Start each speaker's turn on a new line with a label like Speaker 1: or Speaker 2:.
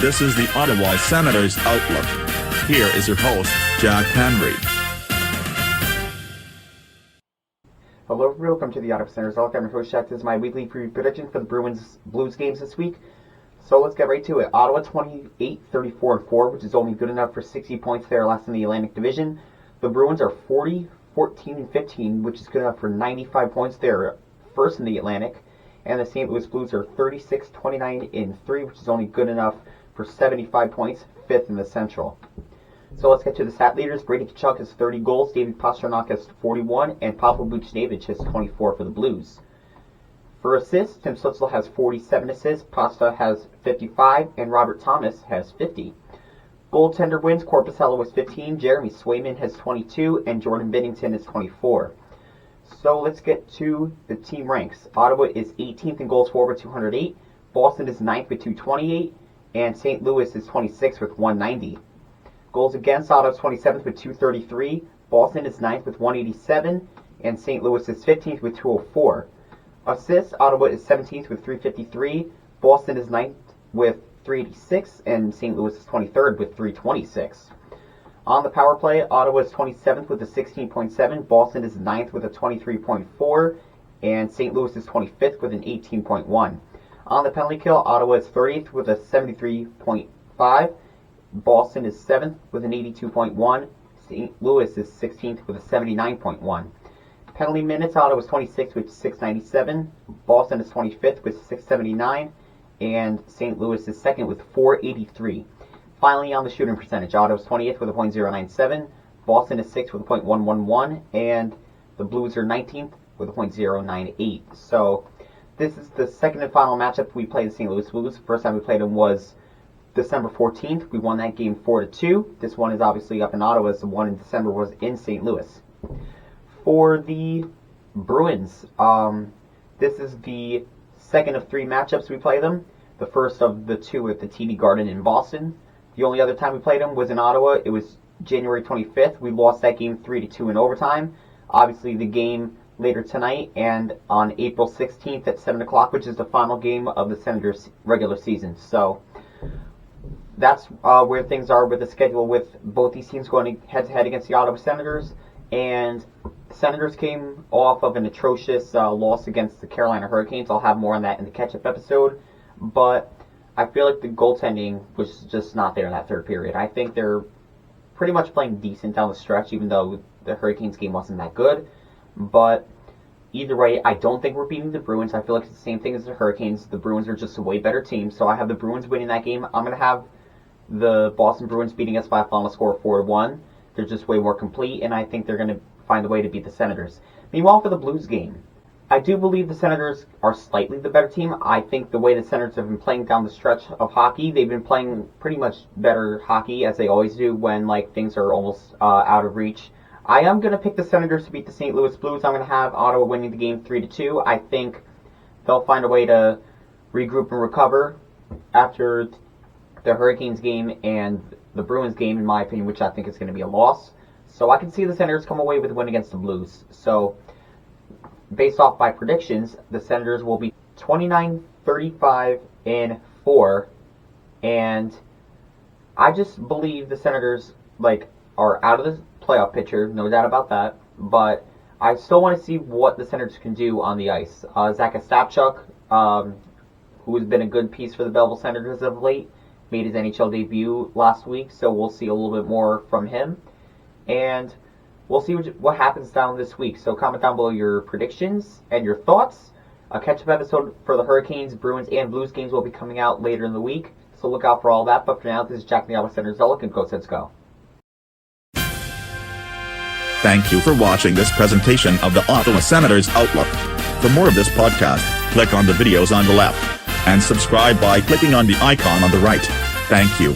Speaker 1: This is the Ottawa Senators Outlook. Here is your host, Jack Henry.
Speaker 2: Hello, welcome to the Ottawa Senators Outlook. I'm your host, Jack. This is my weekly prediction for the Bruins-Blues games this week. So let's get right to it. Ottawa 28-34-4, which is only good enough for 60 points there, last in the Atlantic Division. The Bruins are 40-14-15, which is good enough for 95 points there, first in the Atlantic. And the St. Louis Blues are 36-29-3, which is only good enough for 75 points, fifth in the Central. So let's get to the stat leaders. Brady Tkachuk has 30 goals, David Pastrnak has 41, and Pavel Buchnevich has 24 for the Blues. For assists, Tim Stützle has 47 assists, Pasta has 55, and Robert Thomas has 50. Goaltender wins, Korpisalo has 15, Jeremy Swayman has 22, and Jordan Binnington is 24. So let's get to the team ranks. Ottawa is 18th in goals for with 208, Boston is 9th with 228, and St. Louis is 26th with 190. Goals against, Ottawa is 27th with 233, Boston is 9th with 187, and St. Louis is 15th with 204. Assists, Ottawa is 17th with 353, Boston is 9th with 386, and St. Louis is 23rd with 326. On the power play, Ottawa is 27th with a 16.7, Boston is 9th with a 23.4, and St. Louis is 25th with an 18.1. On the penalty kill, Ottawa is 30th with a 73.5, Boston is 7th with an 82.1, St. Louis is 16th with a 79.1. Penalty minutes, Ottawa is 26th with 697, Boston is 25th with 679, and St. Louis is 2nd with 483. Finally, on the shooting percentage, Ottawa is 20th with a .097, Boston is 6th with a .111, and the Blues are 19th with a .098. So this is the second and final matchup we played the St. Louis Blues. The first time we played them was December 14th. We won that game 4-2. This one is obviously up in Ottawa, as the one in December was in St. Louis. For the Bruins, this is the second of three matchups we play them. The first of the two at the TD Garden in Boston. The only other time we played them was in Ottawa. It was January 25th. We lost that game 3-2 in overtime. Obviously, the game later tonight and on April 16th at 7 o'clock, which is the final game of the Senators' regular season. So that's where things are with the schedule, with both these teams going head-to-head against the Ottawa Senators. And the Senators came off of an atrocious loss against the Carolina Hurricanes. I'll have more on that in the catch-up episode. But I feel like the goaltending was just not there in that third period. I think they're pretty much playing decent down the stretch, even though the Hurricanes game wasn't that good. But either way, I don't think we're beating the Bruins. I feel like it's the same thing as the Hurricanes. The Bruins are just a way better team. So I have the Bruins winning that game. I'm going to have the Boston Bruins beating us by a final score of 4-1. They're just way more complete, and I think they're going to find a way to beat the Senators. Meanwhile, for the Blues game, I do believe the Senators are slightly the better team. I think the way the Senators have been playing down the stretch of hockey, they've been playing pretty much better hockey, as they always do when things are almost out of reach. I am going to pick the Senators to beat the St. Louis Blues. I'm going to have Ottawa winning the game 3-2. I think they'll find a way to regroup and recover after the Hurricanes game and the Bruins game, in my opinion, which I think is going to be a loss. So I can see the Senators come away with a win against the Blues. So based off my predictions, the Senators will be 29-35-4, and I just believe the Senators are out of the playoff picture, no doubt about that. But I still want to see what the Senators can do on the ice. Zach Ostapchuk, who has been a good piece for the Belleville Senators of late, made his NHL debut last week, so we'll see a little bit more from him. And we'll see what happens down this week. So comment down below your predictions and your thoughts. A catch-up episode for the Hurricanes, Bruins, and Blues games will be coming out later in the week. So look out for all that. But for now, this is Jack the Ottawa Senators Outlook, and go Sens go.
Speaker 1: Thank you for watching this presentation of the Ottawa Senators Outlook. For more of this podcast, click on the videos on the left and subscribe by clicking on the icon on the right. Thank you.